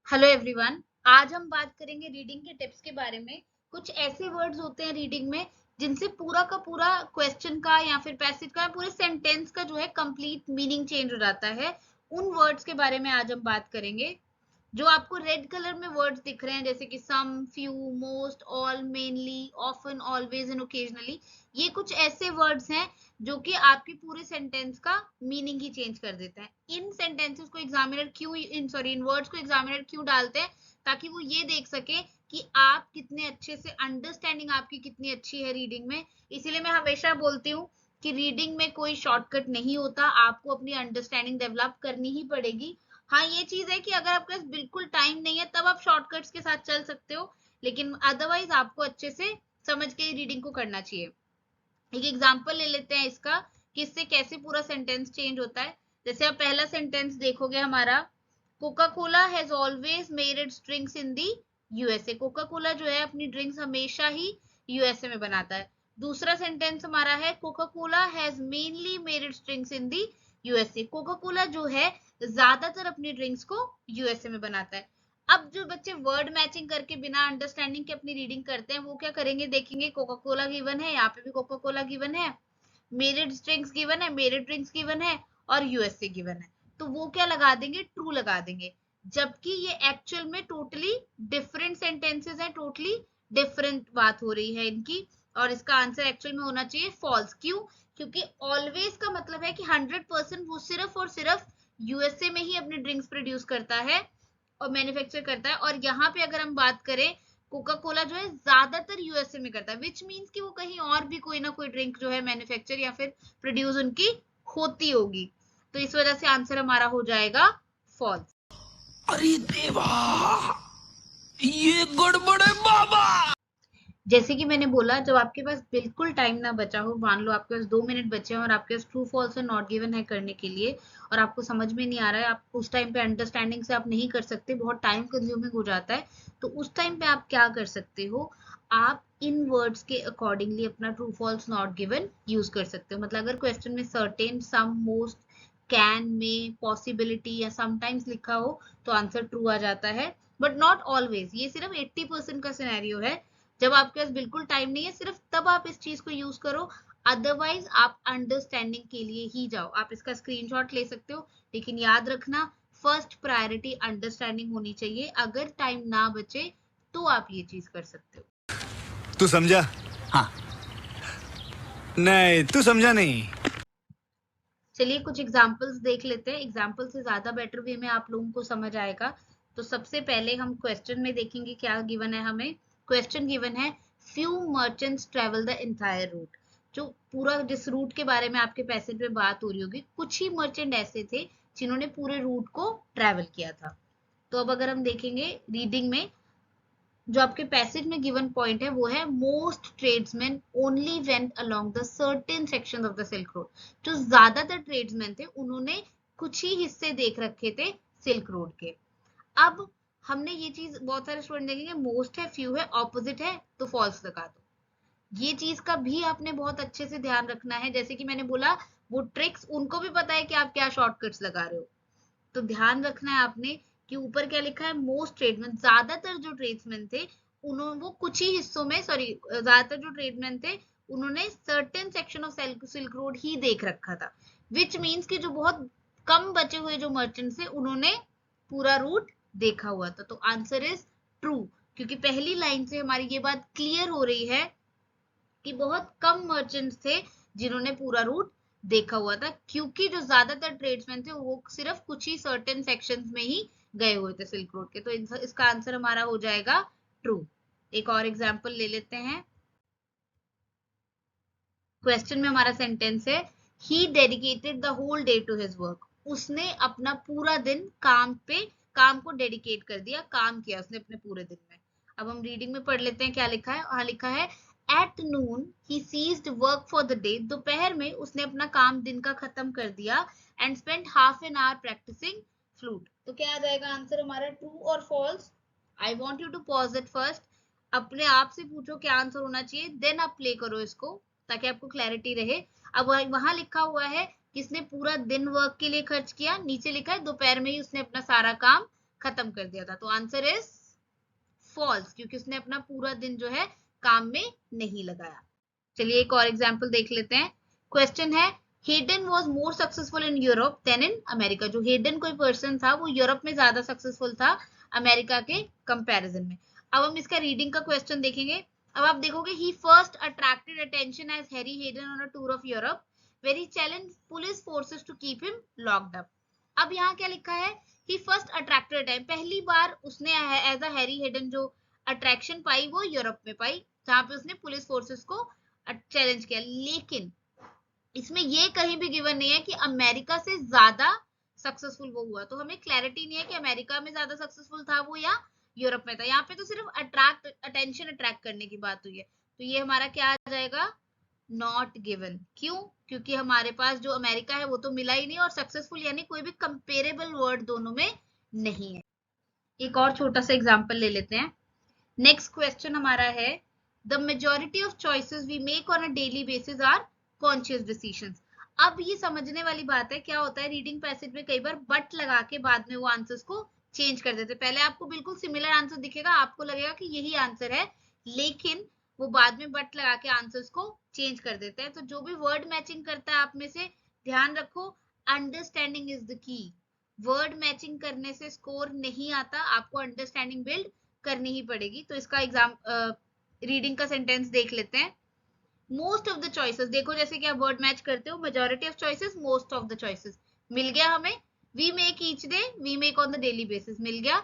Hello everyone. आज हम बात करेंगे रीडिंग के टिप्स के बारे में। कुछ ऐसे वर्ड्स होते हैं रीडिंग में जिनसे पूरा का पूरा क्वेश्चन का या फिर पैसेज का पूरे सेंटेंस का जो है कंप्लीट मीनिंग चेंज हो जाता है। उन वर्ड्स के बारे में आज हम बात करेंगे। जो आपको रेड कलर में वर्ड्स दिख रहे हैं जैसे कि some, few, most, all, mainly, often, always and occasionally, ये कुछ ऐसे वर्ड्स हैं जो कि आपके पूरे सेंटेंस का मीनिंग ही चेंज कर देता है। इन सेंटेंसेस को एग्जामिनर क्यों इन वर्ड्स को एग्जामिनर क्यों डालते हैं? ताकि वो ये देख सके कि आप कितने अच्छे से अंडरस्टैंडिंग आपकी कितनी अच्छी है रीडिंग में। इसीलिए मैं हमेशा बोलती हूँ कि रीडिंग में कोई शॉर्टकट नहीं होता, आपको अपनी अंडरस्टैंडिंग डेवलप करनी ही पड़ेगी। हाँ, ये चीज है कि अगर आपके पास बिल्कुल टाइम नहीं है तब आप शॉर्टकट्स के साथ चल सकते हो, लेकिन अदरवाइज आपको अच्छे से समझ के रीडिंग को करना चाहिए। एक एग्जांपल ले लेते हैं इसका कि इससे कैसे पूरा सेंटेंस चेंज होता है। जैसे आप पहला सेंटेंस देखोगे हमारा, Coca Cola has always made it's drinks in the USA. Coca Cola जो है अपनी ड्रिंक्स हमेशा ही यूएसए में बनाता है। दूसरा सेंटेंस हमारा है, Coca Cola has mainly made it's drinks in the USA. Coca Cola जो है ज्यादातर अपनी ड्रिंक्स को यूएसए में बनाता है। अब जो बच्चे वर्ड मैचिंग करके बिना अंडरस्टैंडिंग के अपनी रीडिंग करते हैं वो क्या करेंगे, देखेंगे कोका कोला गिवन है, यहाँ पे भी कोका कोला गिवन है, मेरे ड्रिंक्स गिवन है, मेरे ड्रिंक्स गिवन है और यूएसए गिवन है, तो वो क्या लगा देंगे, ट्रू लगा देंगे। जबकि ये एक्चुअल में टोटली डिफरेंट सेंटेंसेस हैं, टोटली डिफरेंट बात हो रही है इनकी। और इसका आंसर एक्चुअल में होना चाहिए फॉल्स। क्यों? क्योंकि ऑलवेज का मतलब है कि 100% वो सिर्फ और सिर्फ यूएसए में ही अपनी ड्रिंक्स प्रोड्यूस करता है और मैन्युफैक्चर करता है। और यहाँ पे अगर हम बात करें, कोका कोला जो है ज्यादातर यूएसए में करता है, विच मीन्स कि वो कहीं और भी कोई ना कोई ड्रिंक जो है मैन्युफैक्चर या फिर प्रोड्यूस उनकी होती होगी। तो इस वजह से आंसर हमारा हो जाएगा फॉल्स। अरे देवा, ये गड़बड़ है बाबा। जैसे कि मैंने बोला, जब आपके पास बिल्कुल टाइम ना बचा हो, मान लो आपके पास 2 मिनट बचे हैं और आपके पास ट्रू फॉल्स और नॉट गिवन है करने के लिए, और आपको समझ में नहीं आ रहा है, आप उस टाइम पे अंडरस्टैंडिंग से आप नहीं कर सकते, बहुत टाइम कंज्यूमिंग हो जाता है, तो उस टाइम पे आप क्या कर सकते हो, आप इन वर्ड्स के अकॉर्डिंगली अपना true false not given use कर सकते हो। मतलब अगर क्वेश्चन में certain, some, most, can, may, possibility या समटाइम्स लिखा हो तो आंसर ट्रू आ जाता है, बट नॉट ऑलवेज। ये सिर्फ 80% का सिनेरियो है, जब आपके पास बिल्कुल टाइम नहीं है सिर्फ तब आप इस चीज को यूज करो, अदरवाइज आप अंडरस्टैंडिंग के लिए ही जाओ। आप इसका स्क्रीनशॉट ले सकते हो, लेकिन याद रखना फर्स्ट प्रायोरिटी अंडरस्टैंडिंग होनी चाहिए। अगर टाइम ना बचे तो आप ये चीज कर सकते हो। तू समझा? हाँ। नहीं, तू समझा नहीं। चलिए कुछ एग्जाम्पल्स देख लेते हैं, एग्जाम्पल से ज्यादा बेटर वे में आप लोगों को समझ आएगा। तो सबसे पहले हम क्वेश्चन में देखेंगे क्या गिवन है हमें। क्वेश्चन गिवन है, few merchants travel the entire route. जो पूरा जिस रूट के बारे में आपके पैसेज में बात हो रही होगी, कुछ ही मर्चेंट ऐसे थे जिन्होंने पूरे रूट को ट्रेवल किया था। तो अब अगर हम देखेंगे रीडिंग में, जो आपके पैसेज में गिवन पॉइंट है वो है, most tradesman only went along the certain sections of the silk road. जो ज्यादातर ट्रेड्समैन थे उन्होंने कुछ ही हिस्से देख रखे थे सिल्क रोड के। अब हमने ये चीज बहुत सारे स्टूडेंट देखेंगे, मोस्ट है, फ्यू है, ऑपोजिट है, तो फॉल्स लगा दो। ये चीज का भी आपने बहुत अच्छे से ध्यान रखना है। जैसे कि मैंने बोला, वो ट्रिक्स उनको भी पता है कि आप क्या शॉर्टकट्स लगा रहे हो, तो ध्यान रखना है आपने कि ऊपर क्या लिखा है, मोस्ट ट्रेडमैन, ज्यादातर जो ट्रेड्समैन थे उन्होंने वो कुछ ही हिस्सों में, सॉरी, ज्यादातर जो ट्रेडमैन थे उन्होंने certain section of silk road ही देख रखा था। विच मीन्स कि जो बहुत कम बचे हुए जो मर्चेंट्स थे उन्होंने पूरा रूट देखा हुआ था। तो आंसर इज ट्रू, क्योंकि पहली लाइन से हमारी ये बात क्लियर हो रही है कि बहुत कम मर्चेंट्स थे जिन्होंने पूरा रूट देखा हुआ था, क्योंकि जो ज्यादातर ट्रेड्समैन थे वो सिर्फ कुछ ही सर्टेन सेक्शंस में ही गए हुए थे सिल्क रोड के। तो इसका आंसर हमारा हो जाएगा ट्रू। एक और एग्जांपल ले लेते हैं। क्वेश्चन में हमारा सेंटेंस है, he dedicated the whole day to his work. उसने अपना पूरा दिन काम को डेडिकेट कर दिया, काम किया उसने अपने पूरे दिन में। अब हम रीडिंग में पढ़ लेते हैं क्या लिखा है। वहां लिखा है, at noon he ceased work for the day. दोपहर में उसने अपना काम दिन का खत्म कर दिया, and spent half an hour practising flute. तो क्या आ जाएगा आंसर हमारा, ट्रू और false? I want you to pause it first, अपने आप से पूछो क्या आंसर होना चाहिए, देन आप प्ले करो इसको ताकि आपको क्लैरिटी रहे। अब वहां लिखा हुआ है किसने पूरा दिन वर्क के लिए खर्च किया, नीचे लिखा है दोपहर में ही उसने अपना सारा काम खत्म कर दिया था। तो आंसर इज फॉल्स, क्योंकि उसने अपना पूरा दिन जो है काम में नहीं लगाया। चलिए एक और एग्जाम्पल देख लेते हैं। क्वेश्चन है, Haydn was more successful in Europe than in America. जो हेडन कोई पर्सन था वो यूरोप में ज्यादा सक्सेसफुल था अमेरिका के कंपैरिजन में। अब हम इसका रीडिंग का क्वेश्चन देखेंगे। अब आप देखोगे, he first attracted attention as Harry Hayden on a tour of Europe where he challenge police forces to keep him locked up. अब यहाँ क्या लिखा है, ही फर्स्ट अट्रैक्टेड अटेंशन, पहली बार उसने एज अ हैरी हेडन जो अट्रैक्शन पाई वो यूरोप में पाई, जहां पे उसने पुलिस फोर्सेस को चैलेंज किया। लेकिन इसमें ये कहीं भी गिवन नहीं है कि अमेरिका से ज्यादा सक्सेसफुल वो हुआ, तो हमें क्लैरिटी नहीं है कि अमेरिका में ज्यादा सक्सेसफुल था वो या यूरोप में था। यहाँ पे तो सिर्फ अटेंशन अट्रैक्ट करने की बात हुई है, तो ये हमारा क्या आ जाएगा, नॉट गिवन। क्यों? क्योंकि हमारे पास जो अमेरिका है वो तो मिला ही नहीं, और सक्सेसफुल यानी कोई भी कंपेरेबल वर्ड दोनों में नहीं है। एक और छोटा सा एग्जाम्पल ले लेते हैं। नेक्स्ट क्वेश्चन हमारा है, the majority of choices we make on a daily basis are conscious decisions. अब ये समझने वाली बात है, क्या होता है रीडिंग पैसेज में कई बार बट लगा के बाद में वो आंसर्स को चेंज कर देते। पहले आपको बिल्कुल सिमिलर आंसर दिखेगा, आपको लगेगा कि यही आंसर है, लेकिन वो बाद में बट लगा के आंसर्स को चेंज कर देते हैं। तो जो भी वर्ड मैचिंग करता है आप में से ध्यान रखो, understanding is the key. Word matching करने से स्कोर नहीं आता, आपको अंडरस्टैंडिंग बिल्ड करनी ही पड़ेगी। तो इसका एग्जाम रीडिंग का सेंटेंस देख लेते हैं। मोस्ट ऑफ द चॉइसेस, देखो जैसे कि आप वर्ड मैच करते हो, majority of choices, most of the choices मिल गया हमें। We make each day, we make on the daily basis मिल गया।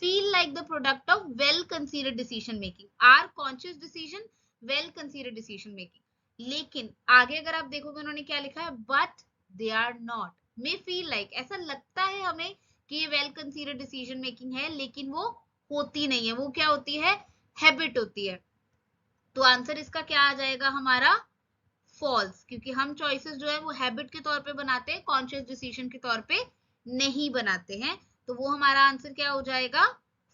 Feel like the product of well considered decision making, are conscious decision, well considered decision making. लेकिन आगे अगर आप देखोगे उन्होंने क्या लिखा है, but they are not. May feel like, ऐसा लगता है हमें कि ये वेल कंसीडर्ड डिसीजन मेकिंग है, लेकिन वो होती नहीं है। वो क्या होती है, हैबिट होती है। तो आंसर इसका क्या आ जाएगा हमारा, फॉल्स, क्योंकि हम चॉइसेस जो है वो हैबिट के तौर पे बनाते हैं, कॉन्शियस डिसीजन के तौर पे नहीं बनाते हैं। तो वो हमारा आंसर क्या हो जाएगा,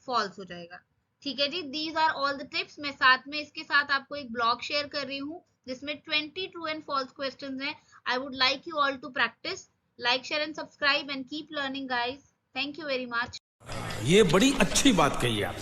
फॉल्स हो जाएगा। ठीक है जी, these are all the tips. मैं साथ में इसके साथ आपको एक ब्लॉग शेयर कर रही हूँ जिसमें 20 ट्रू एंड फॉल्स क्वेश्चंस हैं। I would like you all to practise, like share and subscribe and keep learning guys. Thank you very much. ये बड़ी अच्छी बात कही आप।